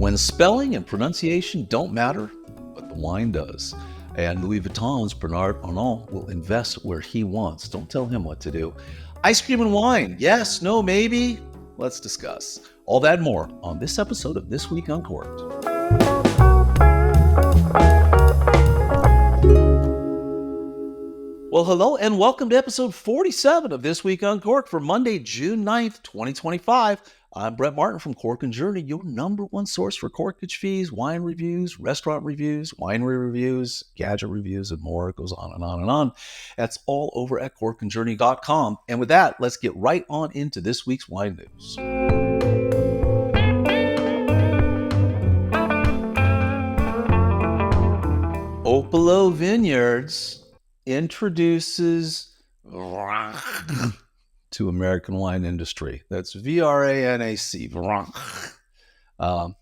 when spelling and pronunciation don't matter, but the wine does. And Louis Vuitton's Bernard Arnault will invest where he wants. Don't tell him what to do. Ice cream and wine. Yes, no, maybe. Let's discuss. All that and more on this episode of This Week Uncorked. Well, hello and welcome to episode 47 of This Week Uncorked for Monday, June 9th, 2025. I'm Brett Martin from Cork and Journey, your number one source for Corkage fees, wine reviews, restaurant reviews, winery reviews, gadget reviews, and more. It goes on and on and on. That's all over at corkandjourney.com. And with that, let's get right on into this week's wine news. Opolo Vineyards introduces Vranac to American wine industry. That's V-R-A-N-A-C, Vranac.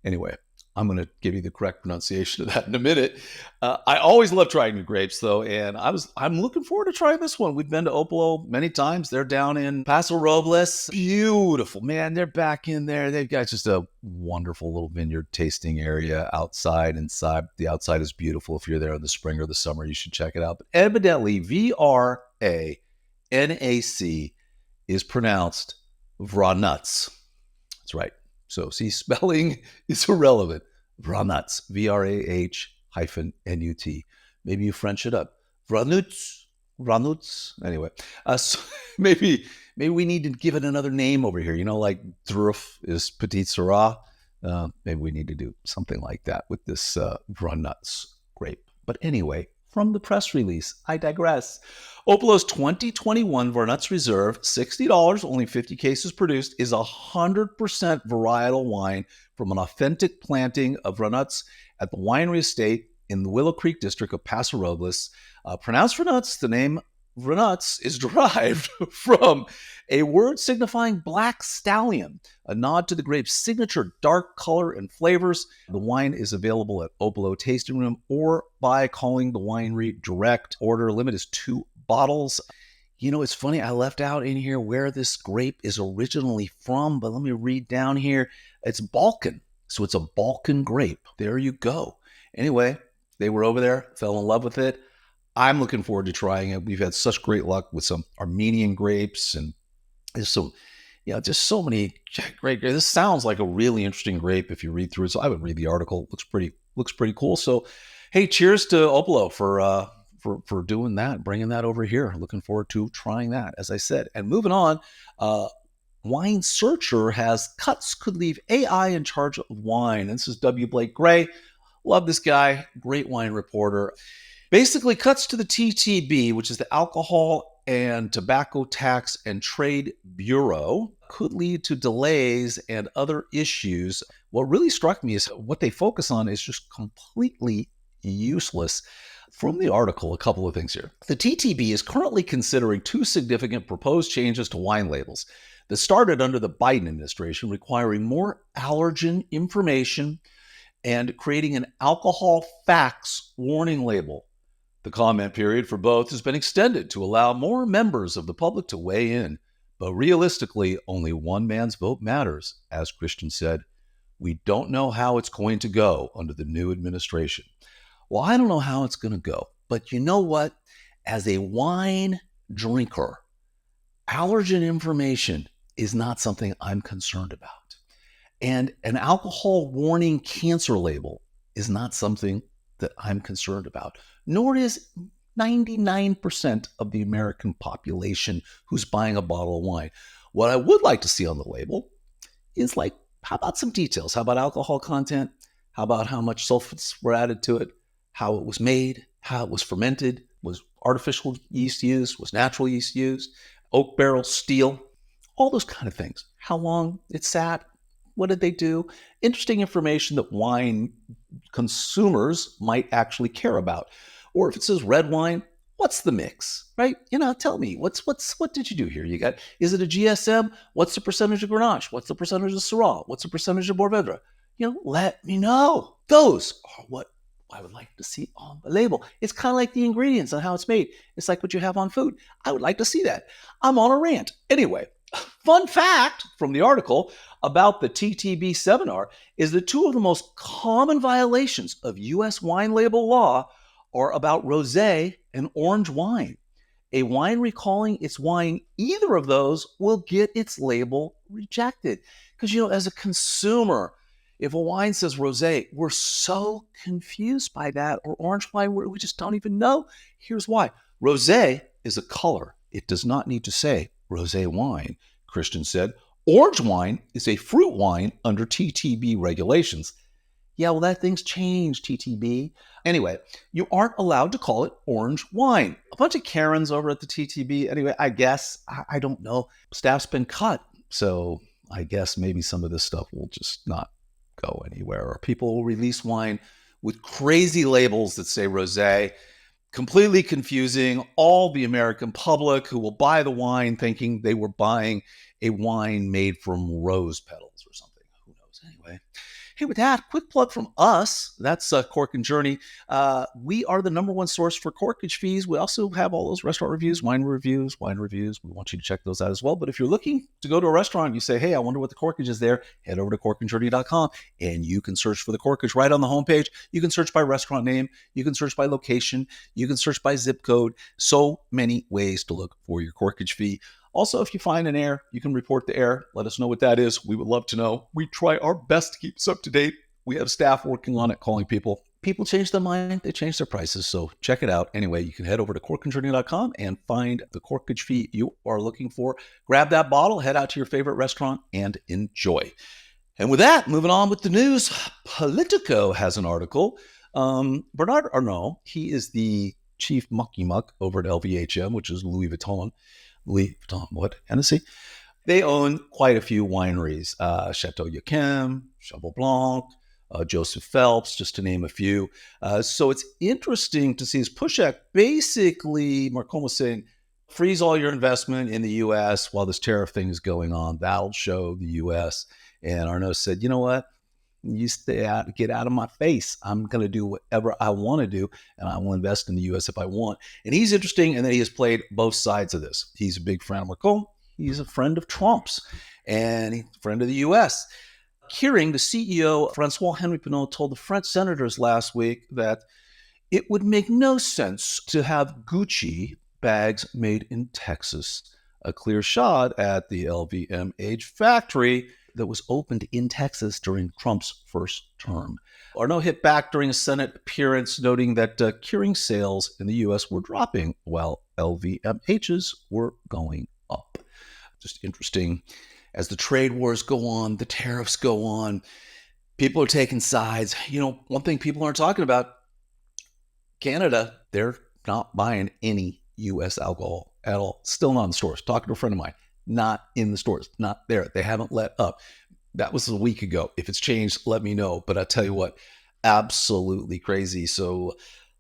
Anyway, I'm going to give you the correct pronunciation of that in a minute. I always love trying new grapes, though, and I'm looking forward to trying this one. We've been to Opolo many times. They're down in Paso Robles. Beautiful, man. They're back in there. They've got just a wonderful little vineyard tasting area outside, inside. The outside is beautiful. If you're there in the spring or the summer, you should check it out. But evidently, V-R-A-N-A-C is pronounced Vranac. That's right. So see, spelling is irrelevant. Vranac, V-R-A-H-N-U-T. Maybe you French it up. Vranac. Anyway, so maybe we need to give it another name over here. You know, like Druf is Petit Syrah. Maybe we need to do something like that with this Vranac grape. But anyway, from the press release, I digress. Opolo's 2021 Vranac Reserve, $60, only 50 cases produced, is 100% varietal wine from an authentic planting of Vranac at the winery estate in the Willow Creek district of Paso Robles. Pronounced Vranac, the name Vranac is derived from a word signifying black stallion, a nod to the grape's signature dark color and flavors. The wine is available at Opolo Tasting Room or by calling the winery direct. Order limit is 2 bottles. You know, it's funny, I left out in here where this grape is originally from, but let me read down here. It's Balkan, so it's a Balkan grape. There you go. Anyway, they were over there, fell in love with it. I'm looking forward to trying it. We've had such great luck with some Armenian grapes, and there's some, just so many great grapes. This sounds like a really interesting grape if you read through it. So I would read the article. Looks pretty cool. So, hey, cheers to Opolo for doing that, bringing that over here. Looking forward to trying that, as I said. And moving on, Wine Searcher has cuts could leave AI in charge of wine. And this is W. Blake Gray. Love this guy. Great wine reporter. Basically, cuts to the TTB, which is the Alcohol and Tobacco Tax and Trade Bureau, could lead to delays and other issues. What really struck me is what they focus on is just completely useless. From the article, a couple of things here. The TTB is currently considering 2 significant proposed changes to wine labels that started under the Biden administration, requiring more allergen information and creating an alcohol facts warning label. The comment period for both has been extended to allow more members of the public to weigh in. But realistically, only one man's vote matters. As Christian said, we don't know how it's going to go under the new administration. Well, I don't know how it's going to go. But you know what? As a wine drinker, allergen information is not something I'm concerned about. And an alcohol warning cancer label is not something that I'm concerned about, nor is 99% of the American population who's buying a bottle of wine. What I would like to see on the label is how about some details? How about alcohol content? How about how much sulfates were added to it? How it was made? How it was fermented? Was artificial yeast used? Was natural yeast used? Oak barrel, steel? All those kind of things. How long it sat? What did they do? Interesting information that wine consumers might actually care about. Or if it says red wine, what's the mix, right? Tell me, what did you do here? Is it a GSM? What's the percentage of Grenache? What's the percentage of Syrah? What's the percentage of Mourvedre? Let me know. Those are what I would like to see on the label. It's kind of like the ingredients and how it's made. It's like what you have on food. I would like to see that. I'm on a rant. Anyway, Fun fact from the article about the TTB seminar is that two of the most common violations of U.S. wine label law are about rosé and orange wine. A winery calling its wine either of those will get its label rejected. Because, as a consumer, if a wine says rosé, we're so confused by that, or orange wine, we just don't even know. Here's why. Rosé is a color. It does not need to say rosé wine, Christian said. Orange wine is a fruit wine under TTB regulations. Yeah, well, that thing's changed, TTB. Anyway, you aren't allowed to call it orange wine. A bunch of Karens over at the TTB. Anyway, I guess, I don't know. Staff's been cut, so I guess maybe some of this stuff will just not go anywhere. Or people will release wine with crazy labels that say rosé, completely confusing all the American public who will buy the wine thinking they were buying a wine made from rose petals or something. Who knows? Anyway. Hey, with that, quick plug from us. That's Cork and Journey. We are the number one source for Corkage fees. We also have all those restaurant reviews, wine reviews. We want you to check those out as well. But if you're looking to go to a restaurant and you say, hey, I wonder what the Corkage is there, head over to corkandjourney.com and you can search for the Corkage right on the homepage. You can search by restaurant name. You can search by location. You can search by zip code. So many ways to look for your Corkage fee. Also, if you find an error, you can report the error. Let us know what that is. We would love to know. We try our best to keep us up to date. We have staff working on it, calling people. People change their mind. They change their prices. So check it out. Anyway, you can head over to corkandjourney.com and find the Corkage fee you are looking for. Grab that bottle, head out to your favorite restaurant, and enjoy. And with that, moving on with the news, Politico has an article. Bernard Arnault, he is the chief mucky muck over at LVHM, which is Louis Vuitton, Hennessy. They own quite a few wineries, Chateau Yquem, Cheval Blanc, Joseph Phelps, just to name a few. So it's interesting to see his pushback. Basically, Macron was saying, freeze all your investment in the U.S. while this tariff thing is going on. That'll show the U.S. And Arnault said, you know what? You stay out, get out of my face. I'm going to do whatever I want to do, and I will invest in the U.S. if I want. And he's interesting in that he has played both sides of this. He's a big friend of Macron. He's a friend of Trump's, and he's a friend of the U.S. Kering, the CEO, François-Henri Pinault, told the French senators last week that it would make no sense to have Gucci bags made in Texas. A clear shot at the LVMH factory that was opened in Texas during Trump's first term. Arnault hit back during a Senate appearance, noting that Kering sales in the U.S. were dropping while LVMH's were going up. Just interesting. As the trade wars go on, the tariffs go on, people are taking sides. One thing people aren't talking about, Canada, they're not buying any U.S. alcohol at all. Still not in the stores. Talking to a friend of mine. Not in the stores, not there. They haven't let up. That was a week ago. If it's changed, let me know. But I tell you what, absolutely crazy. So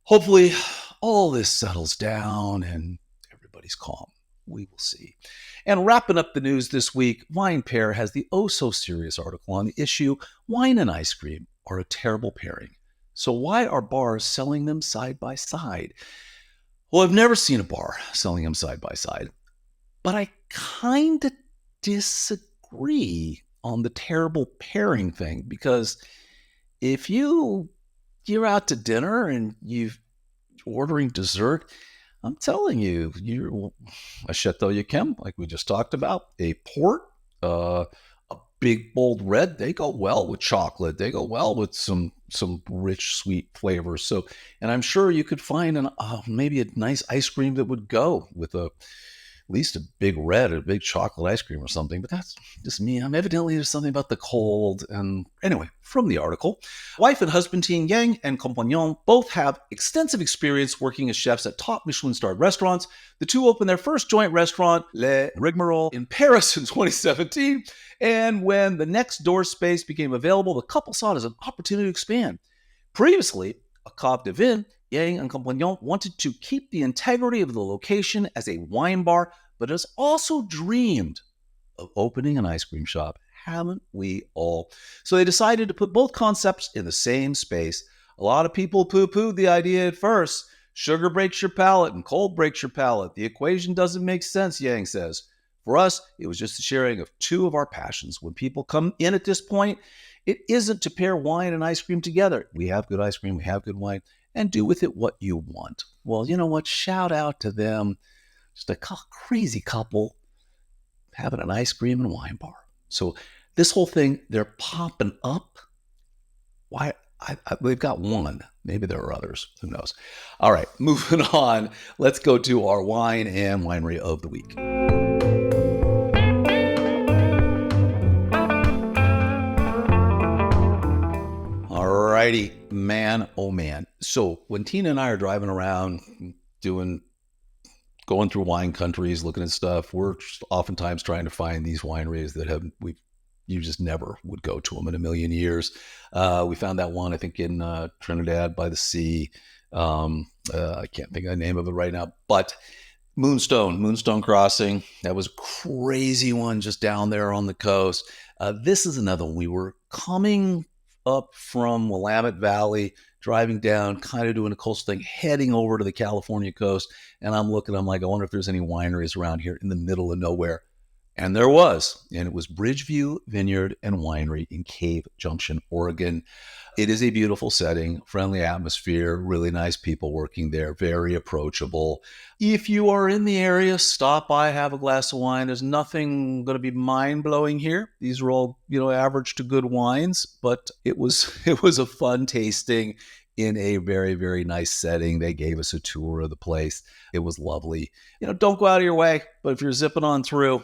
hopefully all this settles down and everybody's calm. We will see. And wrapping up the news this week, Wine Pair has the oh-so-serious article on the issue, wine and ice cream are a terrible pairing. So why are bars selling them side by side? Well, I've never seen a bar selling them side by side. But I kind of disagree on the terrible pairing thing, because if you're out to dinner and you're ordering dessert, I'm telling you, you're a Chateau Yquem, like we just talked about, a port, a big bold red, they go well with chocolate. They go well with some rich, sweet flavors. So, and I'm sure you could find maybe a nice ice cream that would go with at least a big red, a big chocolate ice cream or something, but that's just me. Evidently there's something about the cold. And anyway, from the article, wife and husband team Yang and Compagnon both have extensive experience working as chefs at top Michelin-starred restaurants. The two opened their first joint restaurant, Le Rigmarole, in Paris in 2017. And when the next door space became available, the couple saw it as an opportunity to expand. Previously, a Cave de Vin, Yang and Compagnon wanted to keep the integrity of the location as a wine bar, but has also dreamed of opening an ice cream shop. Haven't we all? So they decided to put both concepts in the same space. A lot of people poo-pooed the idea at first. Sugar breaks your palate and cold breaks your palate. The equation doesn't make sense, Yang says. For us, it was just the sharing of two of our passions. When people come in at this point, it isn't to pair wine and ice cream together. We have good ice cream, we have good wine, and do with it what you want. Well, you know what? Shout out to them. Just a crazy couple having an ice cream and wine bar. So this whole thing, they're popping up. Why? We've got one. Maybe there are others. Who knows? All right, moving on. Let's go to our wine and winery of the week. All righty, man, oh man. So when Tina and I are driving around going through wine countries, looking at stuff, we're oftentimes trying to find these wineries that you just never would go to them in a million years. We found that one, I think, in Trinidad by the sea. I can't think of the name of it right now, but Moonstone Crossing. That was a crazy one just down there on the coast. This is another one. We were coming up from Willamette Valley, driving down, kind of doing a coastal thing, heading over to the California coast. And I'm like, I wonder if there's any wineries around here in the middle of nowhere. And there was, and it was Bridgeview Vineyard and Winery in Cave Junction, Oregon. It is a beautiful setting, friendly atmosphere, really nice people working there, very approachable. If you are in the area, stop by, have a glass of wine. There's nothing going to be mind-blowing here. These are all, average to good wines, but it was a fun tasting in a very, very nice setting. They gave us a tour of the place. It was lovely. Don't go out of your way, but if you're zipping on through,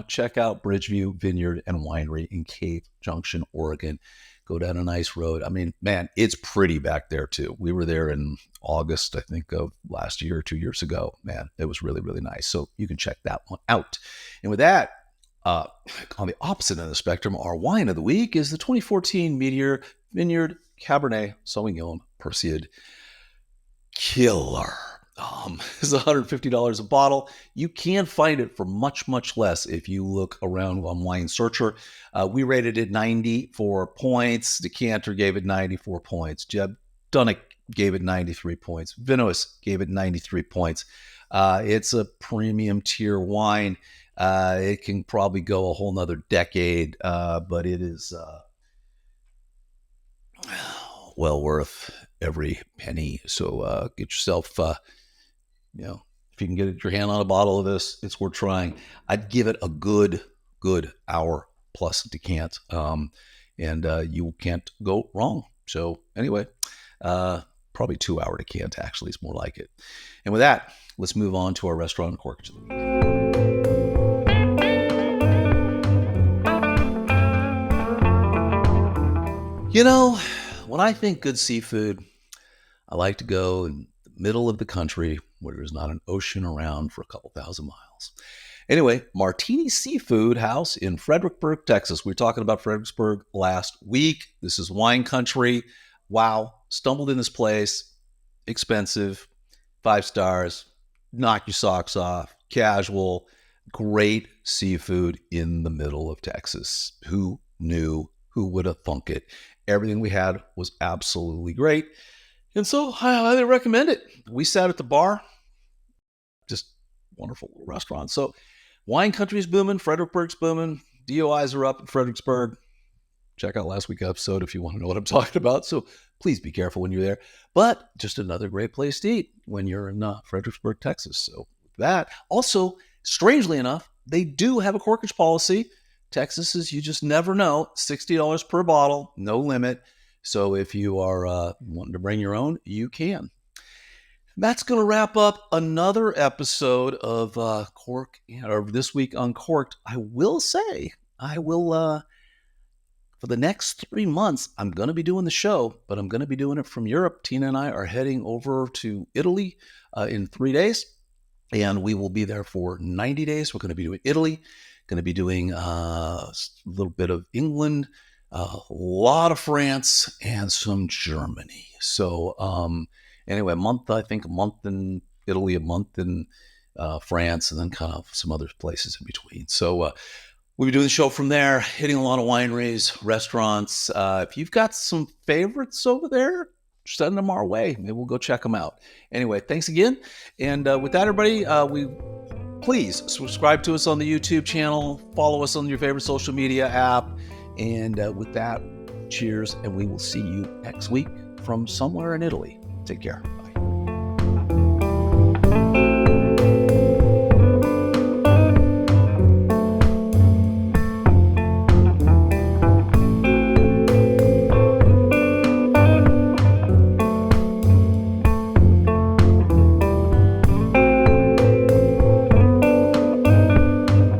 check out Bridgeview Vineyard and Winery in Cave Junction, Oregon. Go down a nice road. I mean, man, it's pretty back there too. We were there in August, I think, of last year or 2 years ago. Man, it was really, really nice. So you can check that one out. And with that, on the opposite end of the spectrum, our wine of the week is the 2014 Meteor Vineyard Cabernet Sauvignon Perseid. Killer. It's $150 a bottle. You can find it for much, much less if you look around on Wine Searcher. We rated it 94 points. Decanter gave it 94 points. Jeb Dunnick gave it 93 points. Vinois gave it 93 points. It's a premium tier wine. It can probably go a whole nother decade, but it is well worth every penny. So get yourself... if you can get your hand on a bottle of this, it's worth trying. I'd give it a good hour plus decant, and you can't go wrong. So anyway, probably 2 hour decant actually is more like it. And with that, let's move on to our restaurant and Corkage of the week. When I think good seafood, I like to go in the middle of the country where there's not an ocean around for a couple thousand miles. Anyway, Martini Seafood House in Fredericksburg, Texas. We were talking about Fredericksburg last week. This is wine country. Wow. Stumbled in this place. Expensive. 5 stars. Knock your socks off. Casual. Great seafood in the middle of Texas. Who knew? Who would have thunk it? Everything we had was absolutely great. And so I highly recommend it. We sat at the bar. Just wonderful restaurant. So wine country's booming. Fredericksburg's booming. DOIs are up in Fredericksburg. Check out last week's episode if you want to know what I'm talking about. So please be careful when you're there. But just another great place to eat when you're in Fredericksburg, Texas. So with that, also, strangely enough, they do have a corkage policy. Texas is, you just never know, $60 per bottle, no limit. So if you are wanting to bring your own, you can. That's going to wrap up another episode of Cork, or This Week Uncorked. I will say, for the next 3 months, I'm going to be doing the show, but I'm going to be doing it from Europe. Tina and I are heading over to Italy in 3 days, and we will be there for 90 days. We're going to be doing Italy, going to be doing a little bit of England, a lot of France, and some Germany. So anyway, a month in Italy, a month in France, and then kind of some other places in between. So we'll be doing the show from there, hitting a lot of wineries, restaurants. If you've got some favorites over there, send them our way. Maybe we'll go check them out. Anyway, thanks again. And with that, everybody, please subscribe to us on the YouTube channel, follow us on your favorite social media app. And with that, cheers, and we will see you next week from somewhere in Italy. Take care.